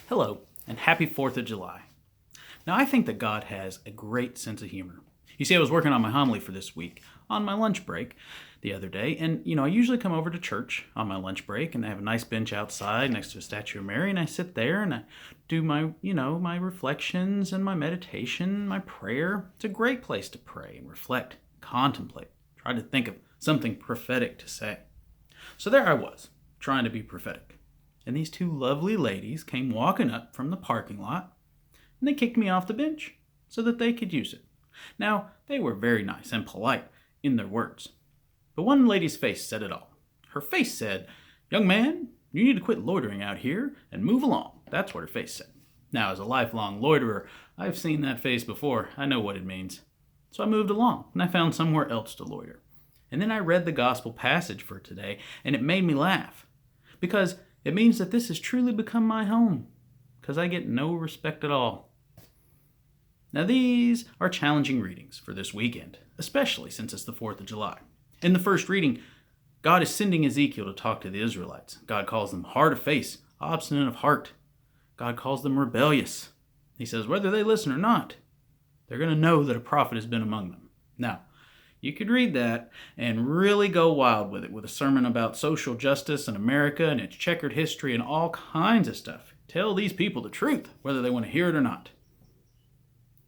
Hello, and happy 4th of July. Now, I think that God has a great sense of humor. You see, I was working on my homily for this week on my lunch break the other day, and I usually come over to church on my lunch break, and I have a nice bench outside next to a statue of Mary, and I sit there and I do my, my reflections and my meditation, my prayer. It's a great place to pray and reflect, contemplate, try to think of something prophetic to say. So there I was, trying to be prophetic. And these two lovely ladies came walking up from the parking lot, and they kicked me off the bench so that they could use it. Now, they were very nice and polite in their words, but one lady's face said it all. Her face said, "Young man, you need to quit loitering out here and move along." That's what her face said. Now, as a lifelong loiterer, I've seen that face before. I know what it means. So I moved along, and I found somewhere else to loiter. And then I read the gospel passage for today, and it made me laugh, because it means that this has truly become my home, because I get no respect at all. Now, these are challenging readings for this weekend, especially since it's the 4th of July. In the first reading, God is sending Ezekiel to talk to the Israelites. God calls them hard of face, obstinate of heart. God calls them rebellious. He says whether they listen or not, they're going to know that a prophet has been among them. Now, you could read that and really go wild with it, with a sermon about social justice in America and its checkered history and all kinds of stuff. Tell these people the truth, whether they want to hear it or not.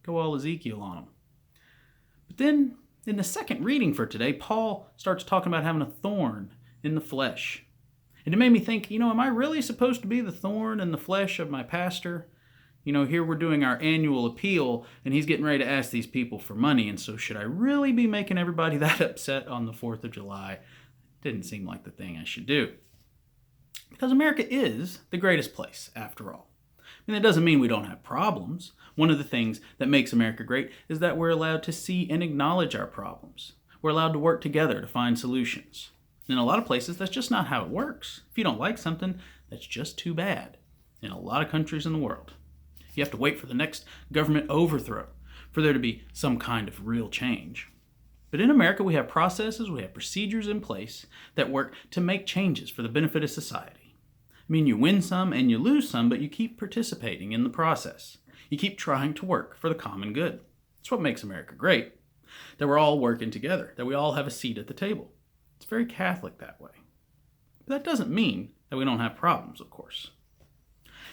Go all Ezekiel on them. But then, in the second reading for today, Paul starts talking about having a thorn in the flesh. And it made me think, am I really supposed to be the thorn in the flesh of my pastor? Here we're doing our annual appeal, and he's getting ready to ask these people for money, and so should I really be making everybody that upset on the 4th of July? Didn't seem like the thing I should do. Because America is the greatest place, after all. That doesn't mean we don't have problems. One of the things that makes America great is that we're allowed to see and acknowledge our problems. We're allowed to work together to find solutions. In a lot of places, that's just not how it works. If you don't like something, that's just too bad. In a lot of countries in the world. You have to wait for the next government overthrow for there to be some kind of real change. But in America, we have processes, we have procedures in place that work to make changes for the benefit of society. You win some and you lose some, but you keep participating in the process. You keep trying to work for the common good. That's what makes America great, that we're all working together, that we all have a seat at the table. It's very Catholic that way. But that doesn't mean that we don't have problems, of course.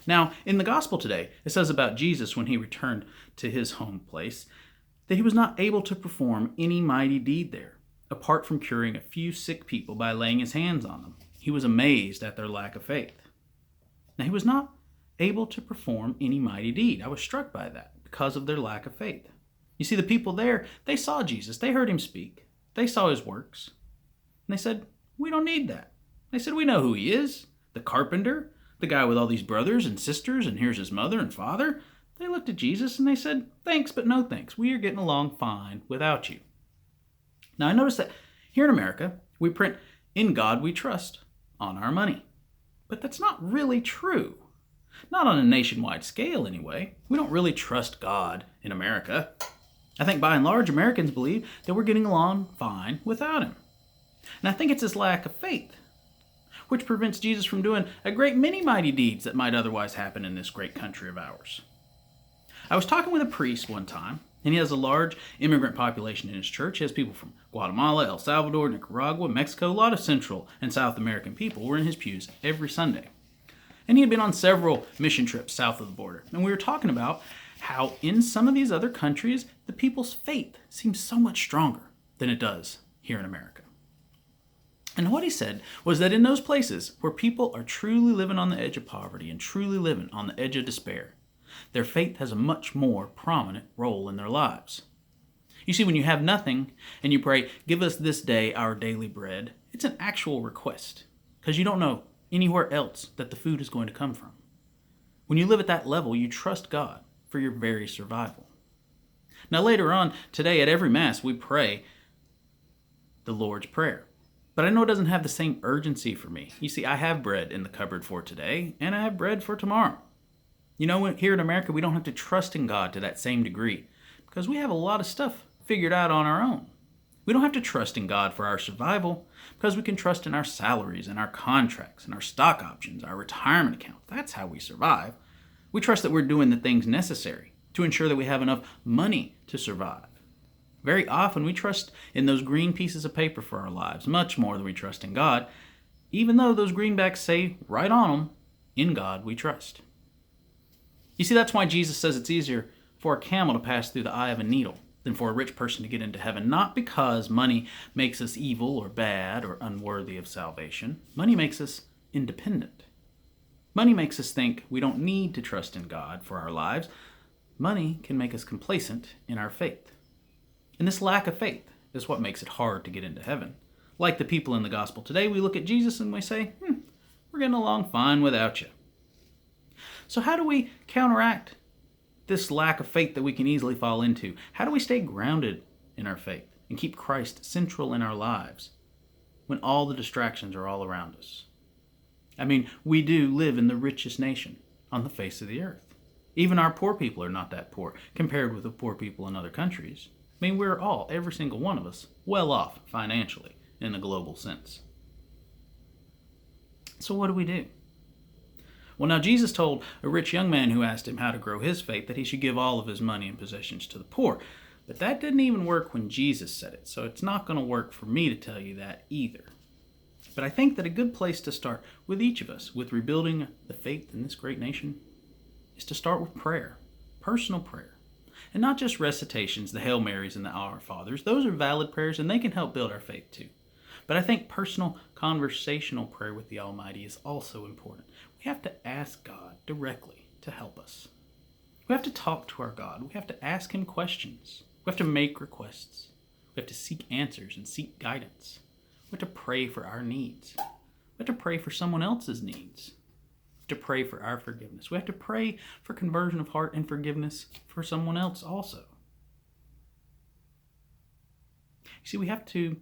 Now, in the gospel today, it says about Jesus when he returned to his home place, that he was not able to perform any mighty deed there, apart from curing a few sick people by laying his hands on them. He was amazed at their lack of faith. Now, he was not able to perform any mighty deed. I was struck by that because of their lack of faith. You see, the people there, they saw Jesus. They heard him speak. They saw his works. And they said, "We don't need that." They said, "We know who he is. The carpenter, the guy with all these brothers and sisters, and here's his mother and father." They looked at Jesus and they said, "Thanks, but no thanks. We are getting along fine without you." Now, I noticed that here in America, we print "In God We Trust" on our money. But that's not really true. Not on a nationwide scale, anyway. We don't really trust God in America. I think by and large, Americans believe that we're getting along fine without him. And I think it's his lack of faith, which prevents Jesus from doing a great many mighty deeds that might otherwise happen in this great country of ours. I was talking with a priest one time, and he has a large immigrant population in his church. He has people from Guatemala, El Salvador, Nicaragua, Mexico. A lot of Central and South American people were in his pews every Sunday. And he had been on several mission trips south of the border. And we were talking about how in some of these other countries, the people's faith seems so much stronger than it does here in America. And what he said was that in those places where people are truly living on the edge of poverty and truly living on the edge of despair, their faith has a much more prominent role in their lives. You see, when you have nothing and you pray, "Give us this day our daily bread," it's an actual request because you don't know anywhere else that the food is going to come from. When you live at that level, you trust God for your very survival. Now, later on today at every Mass, we pray the Lord's Prayer. But I know it doesn't have the same urgency for me. You see, I have bread in the cupboard for today, and I have bread for tomorrow. Here in America, we don't have to trust in God to that same degree because we have a lot of stuff figured out on our own. We don't have to trust in God for our survival because we can trust in our salaries and our contracts and our stock options, our retirement accounts. That's how we survive. We trust that we're doing the things necessary to ensure that we have enough money to survive. Very often we trust in those green pieces of paper for our lives much more than we trust in God, even though those greenbacks say right on them, in God we trust. You see, that's why Jesus says it's easier for a camel to pass through the eye of a needle than for a rich person to get into heaven. Not because money makes us evil or bad or unworthy of salvation. Money makes us independent. Money makes us think we don't need to trust in God for our lives. Money can make us complacent in our faith. And this lack of faith is what makes it hard to get into heaven. Like the people in the gospel today, we look at Jesus and we say, we're getting along fine without you. So how do we counteract this lack of faith that we can easily fall into? How do we stay grounded in our faith and keep Christ central in our lives when all the distractions are all around us? I mean, we do live in the richest nation on the face of the earth. Even our poor people are not that poor compared with the poor people in other countries. I mean, we're all, every single one of us, well off financially in a global sense. So what do we do? Well, now Jesus told a rich young man who asked him how to grow his faith that he should give all of his money and possessions to the poor. But that didn't even work when Jesus said it, so it's not going to work for me to tell you that either. But I think that a good place to start with each of us, with rebuilding the faith in this great nation, is to start with prayer, personal prayer. And not just recitations, the Hail Marys and the Our Fathers. Those are valid prayers and they can help build our faith too. But I think personal conversational prayer with the Almighty is also important. We have to ask God directly to help us. We have to talk to our God. We have to ask Him questions. We have to make requests. We have to seek answers and seek guidance. We have to pray for our needs. We have to pray for someone else's needs. We have to pray for our forgiveness. We have to pray for conversion of heart and forgiveness for someone else also. You see, we have to,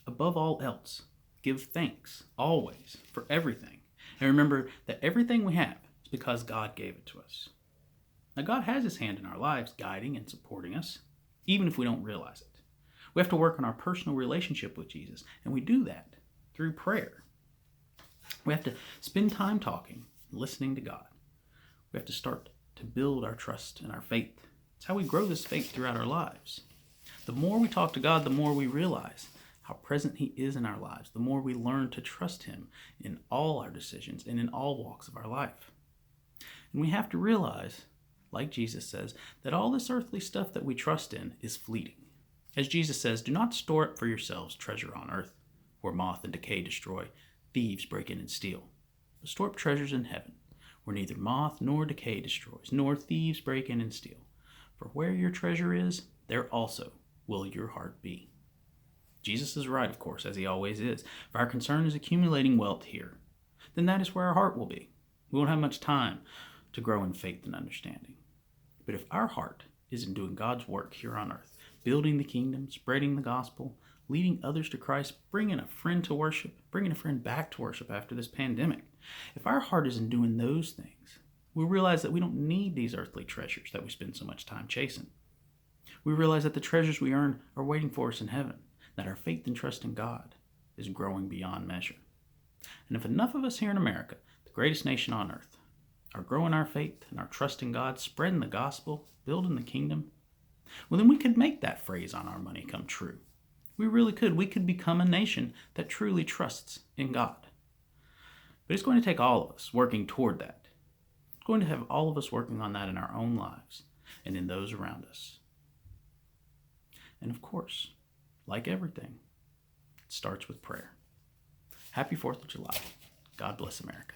above all else, give thanks always for everything. And remember that everything we have is because God gave it to us. Now, God has His hand in our lives, guiding and supporting us, even if we don't realize it. We have to work on our personal relationship with Jesus, and we do that through prayer. We have to spend time talking, listening to God. We have to start to build our trust and our faith. It's how we grow this faith throughout our lives. The more we talk to God, the more we realize how present He is in our lives, the more we learn to trust Him in all our decisions and in all walks of our life. And we have to realize, like Jesus says, that all this earthly stuff that we trust in is fleeting. As Jesus says, do not store up for yourselves treasure on earth, where moth and decay destroy, thieves break in and steal. But store up treasures in heaven, where neither moth nor decay destroys, nor thieves break in and steal. For where your treasure is, there also will your heart be. Jesus is right, of course, as He always is. If our concern is accumulating wealth here, then that is where our heart will be. We won't have much time to grow in faith and understanding. But if our heart is in doing God's work here on earth, building the kingdom, spreading the gospel, leading others to Christ, bringing a friend to worship, bringing a friend back to worship after this pandemic, if our heart is in doing those things, we realize that we don't need these earthly treasures that we spend so much time chasing. We realize that the treasures we earn are waiting for us in heaven, that our faith and trust in God is growing beyond measure. And if enough of us here in America, the greatest nation on earth, are growing our faith and our trust in God, spreading the gospel, building the kingdom, well, then we could make that phrase on our money come true. We really could. We could become a nation that truly trusts in God. But it's going to take all of us working toward that. It's going to have all of us working on that in our own lives and in those around us. And of course, like everything, it starts with prayer. Happy 4th of July. God bless America.